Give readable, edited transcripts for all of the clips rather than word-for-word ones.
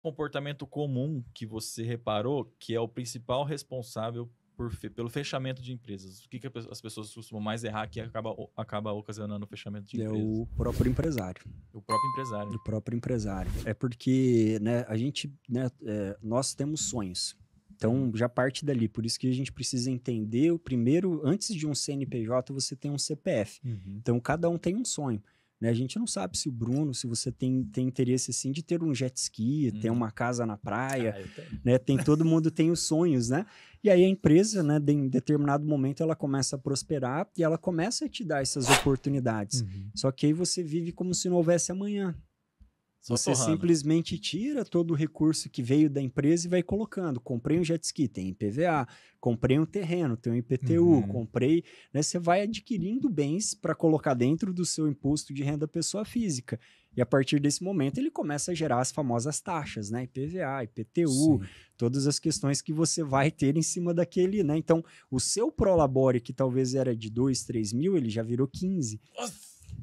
comportamento comum que você reparou que é o principal responsável pelo fechamento de empresas? O que as pessoas costumam mais errar que acaba ocasionando o fechamento de É empresas? o próprio empresário. O próprio empresário. O próprio empresário. É porque, né, a gente, né, nós temos sonhos. Então, já parte dali. Por isso que a gente precisa entender o primeiro, antes de um CNPJ, você tem um CPF. Então, cada um tem um sonho. Né? A gente não sabe se o Bruno, se você tem interesse, assim, de ter um jet ski, ter uma casa na praia, eu tenho. né? Todo mundo tem os sonhos, né? E aí a empresa, né, em determinado momento, ela começa a prosperar e ela começa a te dar essas oportunidades. Só que aí você vive como se não houvesse amanhã. Só Você torrando. simplesmente tira todo o recurso que veio da empresa e vai colocando. Comprei um jet ski, tem IPVA. Comprei um terreno, tem um IPTU. Comprei, né? Você vai adquirindo bens para colocar dentro do seu imposto de renda pessoa física. E a partir desse momento ele começa a gerar as famosas taxas, né? IPVA, IPTU, todas as questões que você vai ter em cima daquele, né? Então, o seu Prolabore, que talvez era de 2, 3 mil, ele já virou 15.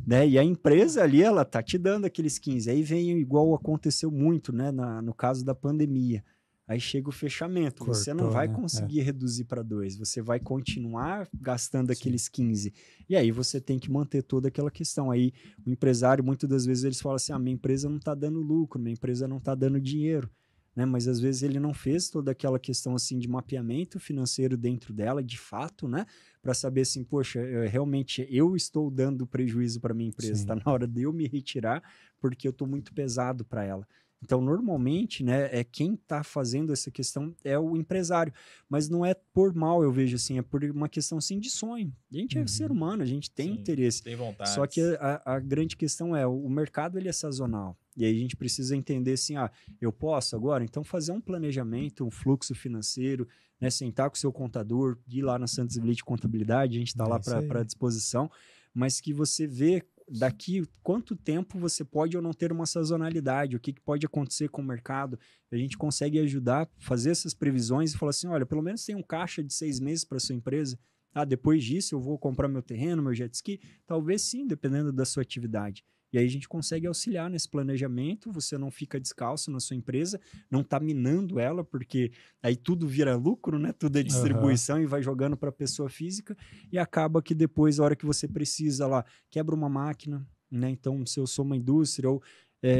Né? E a empresa ali, ela tá te dando aqueles 15. Aí vem igual aconteceu muito, né? No caso da pandemia. Aí chega o fechamento. Você não vai conseguir reduzir para 2. Você vai continuar gastando aqueles 15. E aí você tem que manter toda aquela questão. Aí o empresário, muitas das vezes, eles falam assim, minha empresa não tá dando lucro, minha empresa não tá dando dinheiro. Né? Mas às vezes ele não fez toda aquela questão assim de mapeamento financeiro dentro dela, de fato, né? Para saber assim, poxa, realmente eu estou dando prejuízo para minha empresa, está na hora de eu me retirar porque eu estou muito pesado para ela. Então, normalmente, né, quem está fazendo essa questão é o empresário, mas não é por mal, eu vejo assim, é por uma questão assim de sonho. A gente é ser humano, a gente tem interesse. Tem vontade. Só que a grande questão é, o mercado ele é sazonal. E aí a gente precisa entender assim, eu posso agora? Então fazer um planejamento, um fluxo financeiro, né, sentar com o seu contador, ir lá na Santos Elite Contabilidade, a gente está lá para disposição, mas que você vê daqui quanto tempo você pode ou não ter uma sazonalidade, o que pode acontecer com o mercado, a gente consegue ajudar, fazer essas previsões e falar assim, olha, pelo menos tem um caixa de 6 meses para sua empresa, depois disso eu vou comprar meu terreno, meu jet ski, talvez sim, dependendo da sua atividade. E aí a gente consegue auxiliar nesse planejamento, você não fica descalço na sua empresa, não está minando ela, porque aí tudo vira lucro, né? Tudo é distribuição e vai jogando para a pessoa física e acaba que depois, a hora que você precisa lá, quebra uma máquina, né? Então, se eu sou uma indústria ou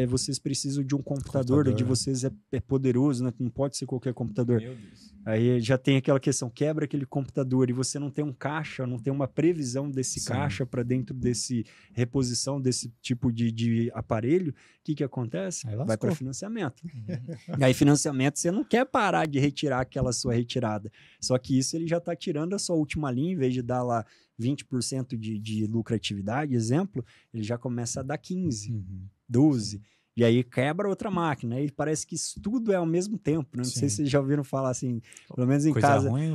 vocês precisam de um computador de vocês é poderoso, né? Não pode ser qualquer computador. Meu Deus. Aí já tem aquela questão, quebra aquele computador e você não tem um caixa, não tem uma previsão desse caixa para dentro desse reposição, desse tipo de aparelho, o que acontece? Vai para financiamento. Aí financiamento, você não quer parar de retirar aquela sua retirada. Só que isso ele já está tirando a sua última linha, em vez de dar lá 20% de lucratividade, exemplo, ele já começa a dar 15%, 12%. E aí quebra outra máquina, aí parece que isso tudo é ao mesmo tempo, né? Não sei se vocês já ouviram falar assim, pelo menos em casa. Ruim,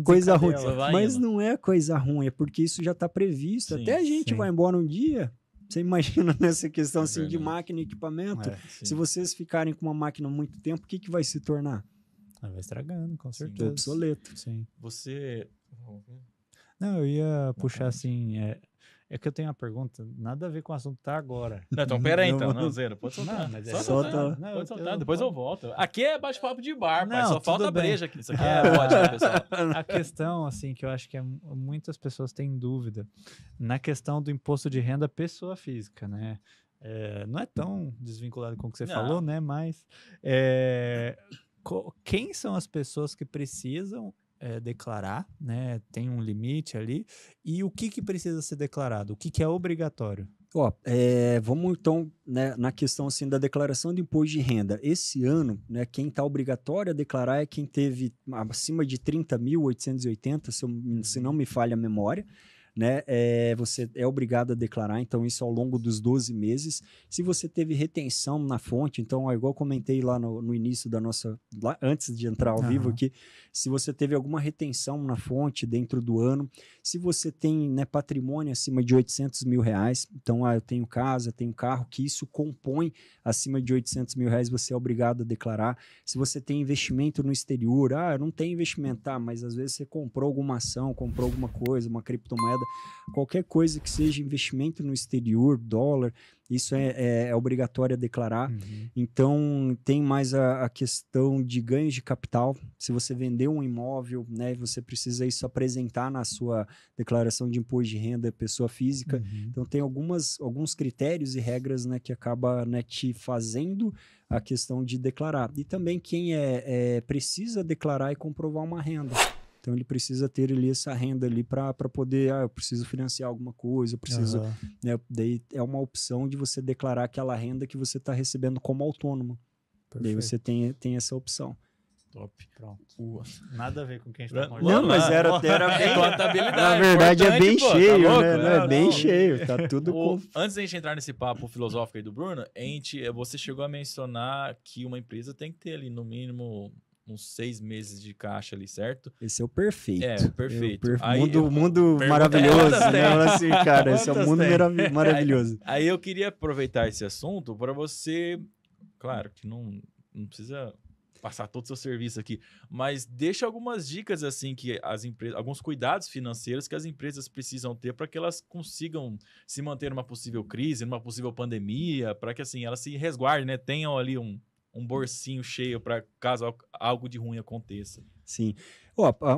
coisa ruim, mas não é coisa ruim, é porque isso já está previsto. Até a gente vai embora um dia, você imagina nessa questão assim de máquina e equipamento, se vocês ficarem com uma máquina há muito tempo, o que vai se tornar? Vai estragando, com certeza. Obsoleto. Sim. Você... Não, eu ia puxar assim... É que eu tenho uma pergunta, nada a ver com o assunto que tá agora. Não, então pera aí, então. Não, Zero, pode soltar. Não, mas só solta. Pode soltar, depois eu volto. Aqui é bate-papo de bar, pai. Não, Só falta bem. breja aqui. Isso aqui é vodka, pessoal. A questão, assim, que eu acho que muitas pessoas têm dúvida, na questão do imposto de renda pessoa física, né? Não é tão desvinculado com o que você falou, né? Mas quem são as pessoas que precisam declarar, né? Tem um limite ali. E o que precisa ser declarado? O que é obrigatório? Vamos então, né, na questão assim, da declaração de imposto de renda. Esse ano, né, quem está obrigatório a declarar é quem teve acima de 30.880, se não me falha a memória. Né, você é obrigado a declarar, então isso ao longo dos 12 meses. Se você teve retenção na fonte, então, igual comentei lá no início da nossa, lá antes de entrar ao vivo aqui, se você teve alguma retenção na fonte dentro do ano, se você tem, né, patrimônio acima de 800 mil reais, então eu tenho casa, tenho carro, que isso compõe acima de 800 mil reais, você é obrigado a declarar. Se você tem investimento no exterior, eu não tenho investimento, mas às vezes você comprou alguma ação, comprou alguma coisa, uma criptomoeda, qualquer coisa que seja investimento no exterior, dólar, isso é obrigatório a declarar. Então, tem mais a questão de ganhos de capital. Se você vender um imóvel, né, você precisa isso apresentar na sua declaração de imposto de renda pessoa física. Então, tem alguns critérios e regras, né, que acaba, né, te fazendo a questão de declarar. E também quem precisa declarar e comprovar uma renda. Então, ele precisa ter ali essa renda ali para poder, eu preciso financiar alguma coisa, eu preciso... Né, daí é uma opção de você declarar aquela renda que você está recebendo como autônomo. Perfeito. Daí você tem essa opção. Top. Pronto. Nada a ver com quem está conversando. Não, mas era bem... contabilidade. Na verdade, é bem cheio, tá louco, né? Não, é bem cheio. Tá tudo Antes da gente entrar nesse papo filosófico aí do Bruno, você chegou a mencionar que uma empresa tem que ter ali, no mínimo... uns 6 meses de caixa ali, certo? Esse é o perfeito. Perfeito. Mundo maravilhoso, né? Assim, cara, esse é um mundo maravilhoso. Aí eu queria aproveitar esse assunto para você... Claro que não precisa passar todo o seu serviço aqui, mas deixa algumas dicas, assim, que as empresas... Alguns cuidados financeiros que as empresas precisam ter para que elas consigam se manter numa possível crise, numa possível pandemia, para que, assim, elas se resguardem, né? Tenham ali um bolsinho cheio para caso algo de ruim aconteça. Sim.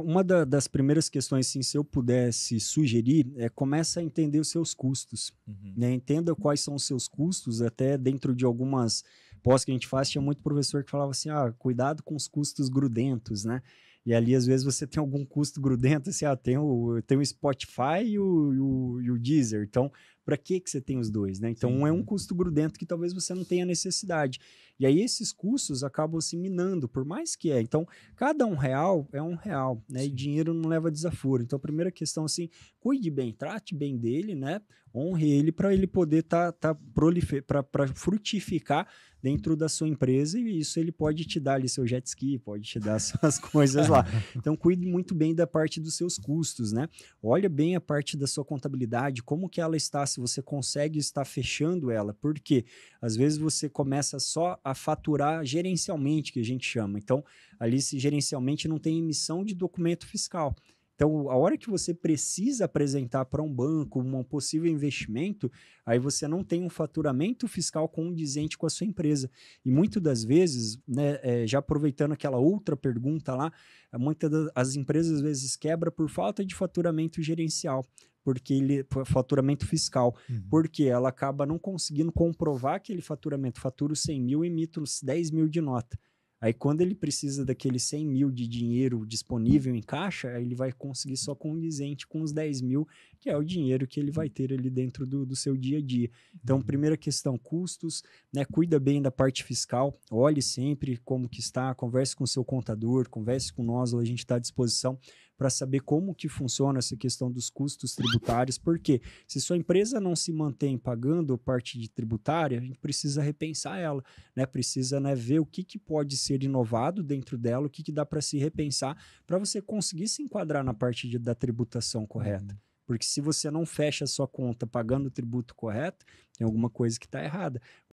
Uma das primeiras questões, assim, se eu pudesse sugerir, começa a entender os seus custos. Né? Entenda quais são os seus custos, até dentro de algumas pós que a gente faz, tinha muito professor que falava assim, cuidado com os custos grudentos, né? E ali, às vezes, você tem algum custo grudento, assim, tem o Spotify e o Deezer. Então, para que você tem os dois, né? Então, um é um custo grudento que talvez você não tenha necessidade. E aí, esses custos acabam se minando, por mais que Então, cada R$1 é R$1, né? E dinheiro não leva desaforo. Então, a primeira questão, assim, cuide bem, trate bem dele, né? Honre ele para ele poder para frutificar dentro da sua empresa, e isso ele pode te dar ali seu jet ski, pode te dar suas coisas lá. Então, cuide muito bem da parte dos seus custos, né? Olha bem a parte da sua contabilidade, como que ela está, se você consegue estar fechando ela, porque às vezes você começa só a faturar gerencialmente, que a gente chama. Então, ali se gerencialmente não tem emissão de documento fiscal. Então, a hora que você precisa apresentar para um banco um possível investimento, aí você não tem um faturamento fiscal condizente com a sua empresa. E muitas das vezes, né, já aproveitando aquela outra pergunta lá, muitas das empresas às vezes quebram por falta de faturamento gerencial, faturamento fiscal, porque ela acaba não conseguindo comprovar aquele faturamento. Faturo 100 mil e emito 10 mil de nota. Aí, quando ele precisa daquele 100 mil de dinheiro disponível em caixa, aí ele vai conseguir só condizente com os 10 mil, que é o dinheiro que ele vai ter ali dentro do seu dia a dia. Então, primeira questão, custos, né? Cuida bem da parte fiscal, olhe sempre como que está, converse com o seu contador, converse com nós, a gente está à disposição para saber como que funciona essa questão dos custos tributários, porque se sua empresa não se mantém pagando parte de tributária, a gente precisa repensar ela, né? Precisa, né, ver o que pode ser inovado dentro dela, o que dá para se repensar, para você conseguir se enquadrar na parte da tributação correta. Porque se você não fecha a sua conta pagando o tributo correto, tem alguma coisa que está errada.